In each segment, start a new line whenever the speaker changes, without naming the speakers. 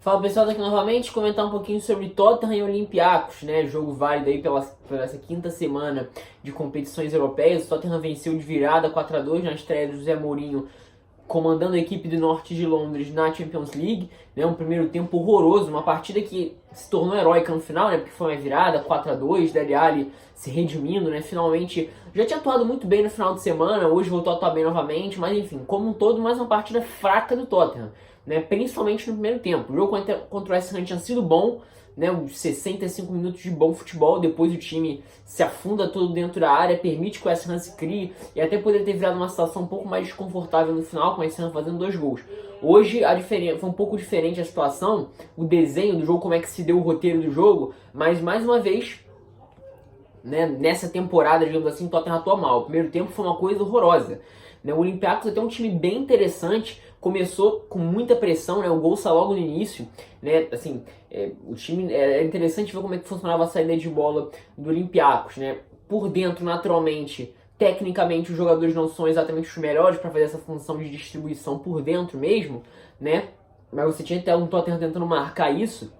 Fala pessoal, tô aqui novamente comentar um pouquinho sobre Tottenham e Olympiacos, né? Jogo válido aí pela essa quinta semana de competições europeias. O Tottenham venceu de virada 4-2 na estreia do José Mourinho, comandando a equipe do norte de Londres na Champions League, né? Um primeiro tempo horroroso, uma partida que se tornou heróica no final, né? Porque foi uma virada 4-2, Dele Alli se redimindo, né? Finalmente já tinha atuado muito bem no final de semana, hoje voltou a atuar bem novamente, mas enfim, como um todo, mais uma partida fraca do Tottenham, né? Principalmente no primeiro tempo. O jogo contra o West Ham tinha sido bom, né, uns 65 minutos de bom futebol, depois o time se afunda todo dentro da área, permite que o West Ham se crie e até poderia ter virado uma situação um pouco mais desconfortável no final, com o West Ham fazendo 2 gols. Hoje a diferença foi um pouco diferente a situação, o desenho do jogo, como é que se deu o roteiro do jogo, mas mais uma vez, né, nessa temporada, digamos assim, o Tottenham atuou mal. O primeiro tempo foi uma coisa horrorosa. Né, o Olympiacos é até um time bem interessante, começou com muita pressão, né, o gol saiu logo no início, né, assim, o time, é interessante ver como é que funcionava a saída de bola do Olympiacos, né, por dentro, naturalmente, tecnicamente os jogadores não são exatamente os melhores para fazer essa função de distribuição por dentro mesmo, né, mas você tinha até um Tottenham tentando marcar isso.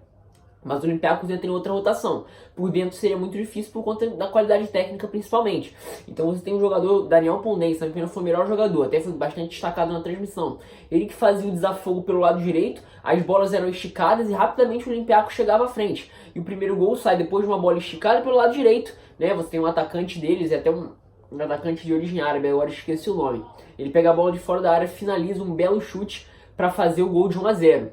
Mas o Olympiacos entra em outra rotação. Por dentro seria muito difícil por conta da qualidade técnica, principalmente. Então você tem um jogador, Daniel Poundense, na minha opinião foi o melhor jogador, até foi bastante destacado na transmissão. Ele que fazia o desafogo pelo lado direito, as bolas eram esticadas e rapidamente o Olympiacos chegava à frente. E o primeiro gol sai depois de uma bola esticada pelo lado direito, né? Você tem um atacante deles, e até um atacante de origem árabe, agora esqueci o nome. Ele pega a bola de fora da área, finaliza um belo chute para fazer o gol de 1-0.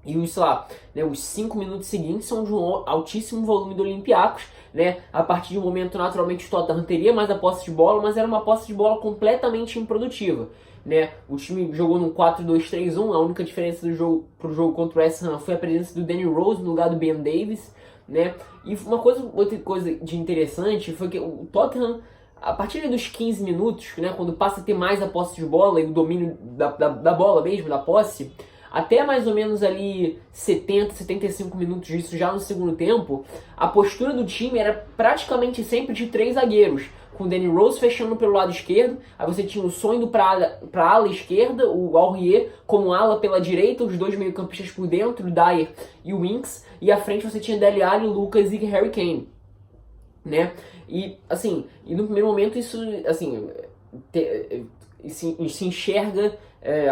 E sei lá, né, os 5 minutos seguintes são de um altíssimo volume do Olympiacos, né? A partir de um momento, naturalmente, o Tottenham teria mais a posse de bola, mas era uma posse de bola completamente improdutiva, né? O time jogou num 4-2-3-1, a única diferença do jogo pro jogo contra o West Ham foi a presença do Danny Rose no lugar do Ben Davies, né? E outra coisa de interessante foi que o Tottenham, a partir dos 15 minutos, né, quando passa a ter mais a posse de bola e o domínio da bola mesmo, da posse, até mais ou menos ali 70, 75 minutos disso já no segundo tempo, a postura do time era praticamente sempre de 3 zagueiros, com o Danny Rose fechando pelo lado esquerdo, aí você tinha o Son indo para a ala esquerda, o Aurier como ala pela direita, os 2 meio-campistas por dentro, o Dyer e o Winks, e à frente você tinha Dele Alli, Lucas e Harry Kane, né? E assim, e no primeiro momento isso, assim, se enxerga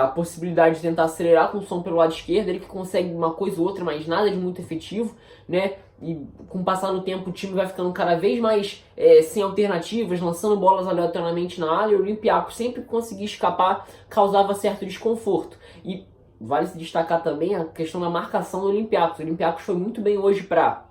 a possibilidade de tentar acelerar com o Son pelo lado esquerdo, ele que consegue uma coisa ou outra, mas nada de muito efetivo, né? E com o passar do tempo o time vai ficando cada vez mais sem alternativas, lançando bolas aleatoriamente na área, e o Olympiacos sempre que conseguia escapar causava certo desconforto. E vale se destacar também a questão da marcação do Olympiacos. O Olympiacos foi muito bem hoje para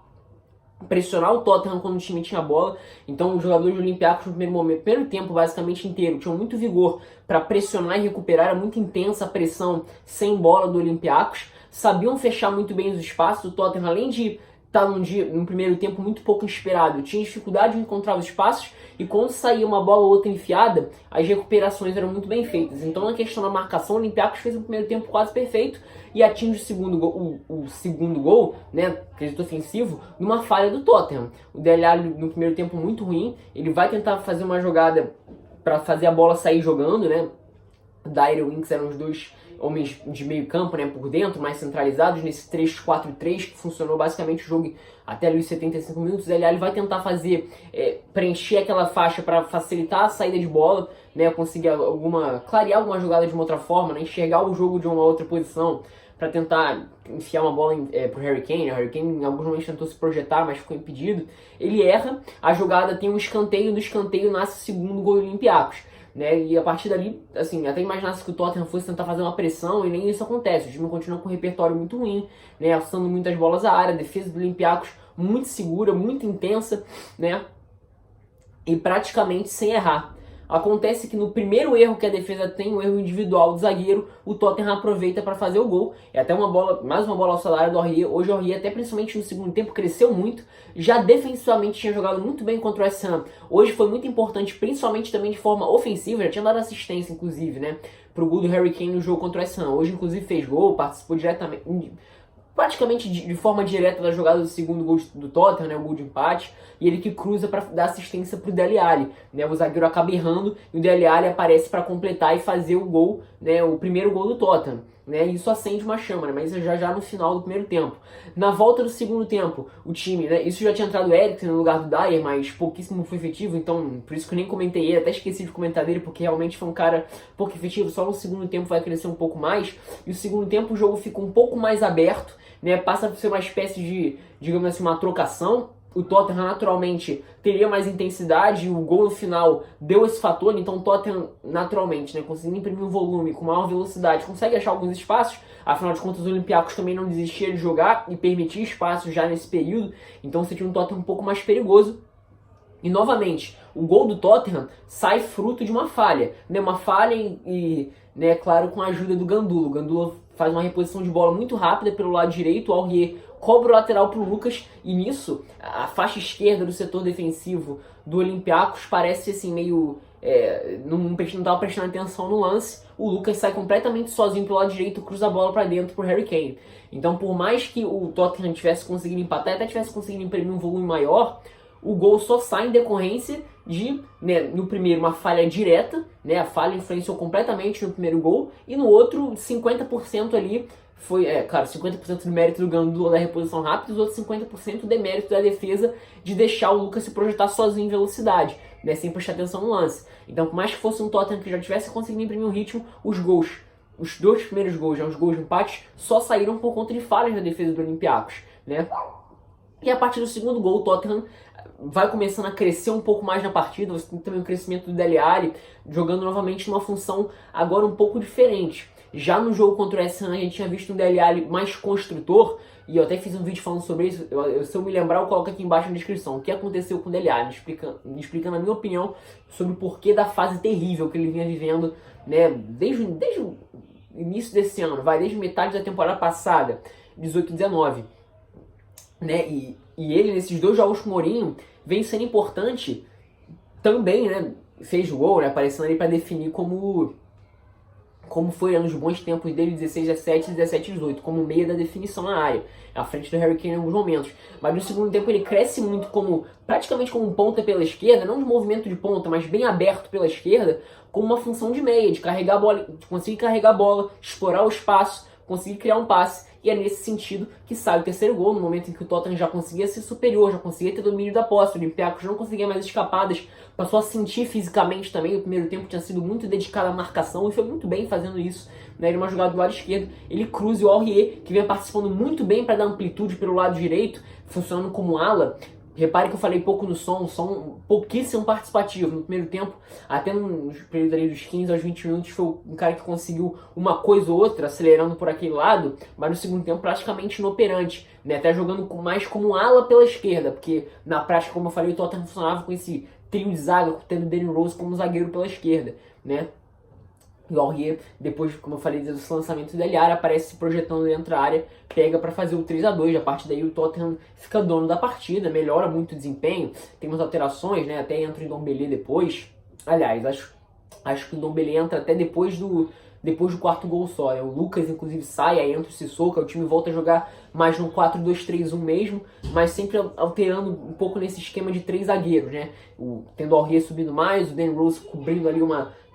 pressionar o Tottenham quando o time tinha bola. Então os jogadores do Olympiacos no primeiro tempo basicamente inteiro tinham muito vigor para pressionar e recuperar, era muito intensa a pressão sem bola do Olympiacos, sabiam fechar muito bem os espaços. O Tottenham, além de estar num primeiro tempo muito pouco inspirado, tinha dificuldade de encontrar os espaços, e quando saía uma bola ou outra enfiada, as recuperações eram muito bem feitas. Então na questão da marcação, o Olympiacos fez um primeiro tempo quase perfeito e atinge o segundo gol, né, quesito ofensivo, numa falha do Tottenham. O Dele Alli no primeiro tempo muito ruim, ele vai tentar fazer uma jogada para fazer a bola sair jogando, né? Dyer e Winks eram os 2 homens de meio campo, né, por dentro, mais centralizados nesse 3-4-3 que funcionou basicamente o jogo até ali os 75 minutos. Ele vai tentar fazer, preencher aquela faixa para facilitar a saída de bola, né, conseguir clarear alguma jogada de uma outra forma, né, enxergar o jogo de uma outra posição para tentar enfiar uma bola pro Harry Kane. O Harry Kane em alguns momentos tentou se projetar, mas ficou impedido. Ele erra, a jogada tem um escanteio, do escanteio nasce o segundo gol do Olympiacos, né? E a partir dali, assim, até imaginasse que o Tottenham fosse tentar fazer uma pressão e nem isso acontece. O time continua com um repertório muito ruim, né? Alçando muitas bolas à área, a defesa do Olympiacos muito segura, muito intensa, né? E praticamente sem errar. Acontece que no primeiro erro que a defesa tem, o erro individual do zagueiro, o Tottenham aproveita para fazer o gol. É até mais uma bola alçada à área do Aurier. Hoje o Aurier, até principalmente no segundo tempo, cresceu muito. Já defensivamente tinha jogado muito bem contra o West Ham. Hoje foi muito importante, principalmente também de forma ofensiva. Já tinha dado assistência, inclusive, né, pro gol do Harry Kane no jogo contra o West Ham. Hoje, inclusive, fez gol, participou diretamente, praticamente de forma direta da jogada do segundo gol do Tottenham, né, o gol de empate, e ele que cruza para dar assistência pro Dele Alli, né, o zagueiro acaba errando e o Dele Alli aparece para completar e fazer o gol, né, o primeiro gol do Tottenham. né? E isso acende uma chama, né? Mas isso já no final do primeiro tempo. Na volta do segundo tempo, o time, né? Isso já tinha entrado o Eriksen no lugar do Dyer, mas pouquíssimo foi efetivo, então por isso que eu nem comentei ele, até esqueci de comentar dele, porque realmente foi um cara pouco efetivo, só no segundo tempo vai crescer um pouco mais, e o segundo tempo o jogo fica um pouco mais aberto, né? Passa a ser uma espécie de, digamos assim, uma trocação. O Tottenham naturalmente teria mais intensidade e o gol no final deu esse fator, então o Tottenham naturalmente, né, conseguindo imprimir um volume com maior velocidade, consegue achar alguns espaços, afinal de contas os Olympiacos também não desistia de jogar e permitia espaços já nesse período, então você tinha um Tottenham um pouco mais perigoso. E novamente, o gol do Tottenham sai fruto de uma falha, né, uma falha e né, claro, com a ajuda do Gandula. O Gandula faz uma reposição de bola muito rápida pelo lado direito, o Aurier cobra o lateral para o Lucas, e nisso, a faixa esquerda do setor defensivo do Olympiacos parece assim meio... não estava prestando atenção no lance. O Lucas sai completamente sozinho pelo lado direito, cruza a bola para dentro pro Harry Kane. Então, por mais que o Tottenham tivesse conseguido empatar, até tivesse conseguido imprimir um volume maior, o gol só sai em decorrência de, né, no primeiro, uma falha direta, né, a falha influenciou completamente no primeiro gol, e no outro, 50% ali foi, claro, 50% do mérito do Gandula da reposição rápida, e os outros 50% de mérito da defesa de deixar o Lucas se projetar sozinho em velocidade, né, sem prestar atenção no lance. Então, por mais que fosse um Tottenham que já tivesse conseguido imprimir um ritmo, os dois primeiros gols, já os gols de empate, só saíram por conta de falhas na defesa do Olympiacos, né. E a partir do segundo gol, o Tottenham vai começando a crescer um pouco mais na partida. Você tem também o crescimento do Dele Alli, jogando novamente numa função agora um pouco diferente. Já no jogo contra o West Ham a gente tinha visto um Dele Alli mais construtor, e eu até fiz um vídeo falando sobre isso. Se eu me lembrar, eu coloco aqui embaixo na descrição o que aconteceu com o Dele Alli, me explicando a minha opinião sobre o porquê da fase terrível que ele vinha vivendo, né, desde o início desse ano, desde metade da temporada passada, 18-19. Né? E ele, nesses dois jogos com o Mourinho, vem sendo importante também, né? Fez gol, né? Aparecendo ali para definir como foi nos bons tempos dele, 16, 17, 17, 18, como meia da definição na área, à frente do Harry Kane em alguns momentos. Mas no segundo tempo ele cresce muito praticamente como um ponta pela esquerda, não de movimento de ponta, mas bem aberto pela esquerda, com uma função de meia, de carregar a bola, de conseguir carregar a bola, explorar o espaço, conseguir criar um passe. E é nesse sentido que sai o terceiro gol, no momento em que o Tottenham já conseguia ser superior, já conseguia ter domínio da posse, o Olympiacos não conseguia mais escapadas, passou a sentir fisicamente também. O primeiro tempo tinha sido muito dedicado à marcação e foi muito bem fazendo isso, né? Ele uma jogada do lado esquerdo, ele cruza o Aurier, que vem participando muito bem para dar amplitude pelo lado direito, funcionando como ala. Repare que eu falei pouco no som pouquíssimo participativo. No primeiro tempo, até nos períodos ali dos 15 aos 20 minutos, foi um cara que conseguiu uma coisa ou outra, acelerando por aquele lado, mas no segundo tempo praticamente inoperante, né? Até jogando mais como ala pela esquerda, porque na prática, como eu falei, o Tottenham funcionava com esse trio de zaga, tendo o Danny Rose como zagueiro pela esquerda, né? O Aurier, depois, como eu falei, do lançamento da área, aparece se projetando dentro da área, pega para fazer o 3-2. A partir daí o Tottenham fica dono da partida, melhora muito o desempenho, tem umas alterações, né? Até entra o Ndombele depois. Aliás, acho que o Ndombele entra até depois do quarto gol só, né? O Lucas, inclusive, sai, aí entra o Sissoko, o time volta a jogar mais no 4-2-3-1 mesmo, mas sempre alterando um pouco nesse esquema de 3 zagueiros, né? Tendo o Aurier subindo mais, o Dan Rose cobrindo ali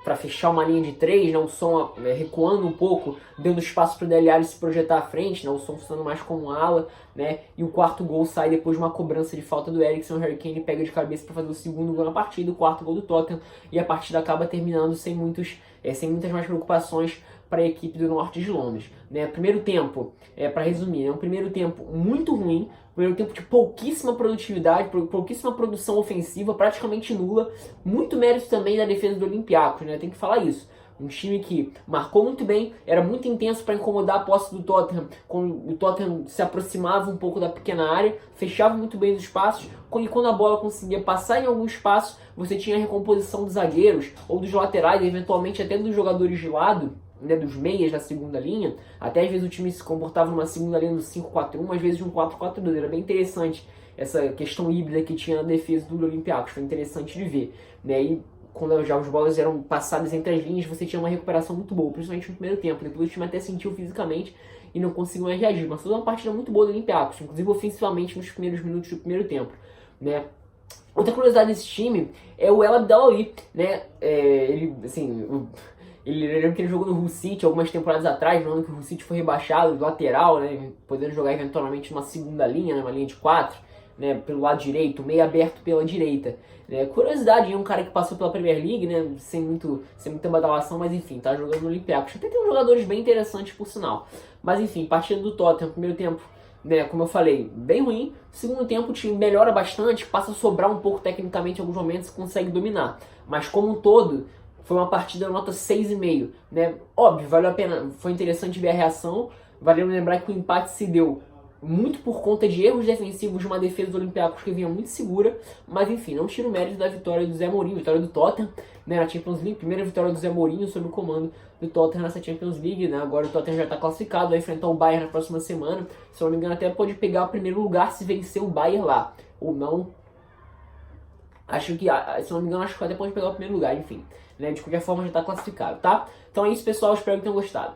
para fechar uma linha de 3, né? O som recuando um pouco, dando espaço para o Dele Alli se projetar à frente, né? O som funcionando mais como ala, né? E o quarto gol sai depois de uma cobrança de falta do Eriksen. O Harry Kane pega de cabeça para fazer o segundo gol na partida, o quarto gol do Tottenham, e a partida acaba terminando sem muitas mais preocupações para a equipe do norte de Londres, né? Primeiro tempo, para resumir, é um primeiro tempo muito ruim, primeiro tempo de pouquíssima produtividade, pouquíssima produção ofensiva, praticamente nula, muito mérito também da defesa do Olympiacos, né? Tem que falar isso. Um time que marcou muito bem, era muito intenso para incomodar a posse do Tottenham, quando o Tottenham se aproximava um pouco da pequena área, fechava muito bem os espaços, e quando a bola conseguia passar em algum espaço, você tinha a recomposição dos zagueiros, ou dos laterais, eventualmente até dos jogadores de lado, né, dos meias da segunda linha. Até às vezes o time se comportava numa segunda linha do 5-4-1, às vezes de um 4-4-2. Era bem interessante essa questão híbrida que tinha na defesa do Olympiacos, foi interessante de ver, né? E quando já as bolas eram passadas entre as linhas, você tinha uma recuperação muito boa, principalmente no primeiro tempo. Depois o time até sentiu fisicamente e não conseguiu mais reagir, mas foi uma partida muito boa do Olympiacos, inclusive ofensivamente nos primeiros minutos do primeiro tempo, né? Outra curiosidade desse time é o El Abdelali, né? Ele, assim, Eu lembro que ele jogou no Hull City algumas temporadas atrás, no ano que o Hull City foi rebaixado, lateral, né, podendo jogar eventualmente numa segunda linha, né, uma linha de 4, né, pelo lado direito, meio aberto pela direita. Curiosidade, é um cara que passou pela Premier League, né, sem muita badalação, mas enfim, tá jogando no Olympiacos. Até tem uns jogadores bem interessantes, por sinal. Mas enfim, partida do Tottenham, primeiro tempo, né, como eu falei, bem ruim. Segundo tempo o time melhora bastante, passa a sobrar um pouco tecnicamente em alguns momentos e consegue dominar. Mas como um todo, foi uma partida nota 6,5, né? Óbvio, valeu a pena, foi interessante ver a reação. Valeu lembrar que o empate se deu muito por conta de erros defensivos de uma defesa do Olympiacos que vinha muito segura, mas enfim, não tira o mérito da vitória do Zé Mourinho, vitória do Tottenham, né, na Champions League, primeira vitória do Zé Mourinho sob o comando do Tottenham nessa Champions League, né, agora o Tottenham já está classificado, vai enfrentar o Bayern na próxima semana, se eu não me engano até pode pegar o primeiro lugar se vencer o Bayern lá, ou não, acho que, se eu não me engano, acho que até pode pegar o primeiro lugar, enfim, né, de qualquer forma já está classificado, tá? Então é isso pessoal, espero que tenham gostado.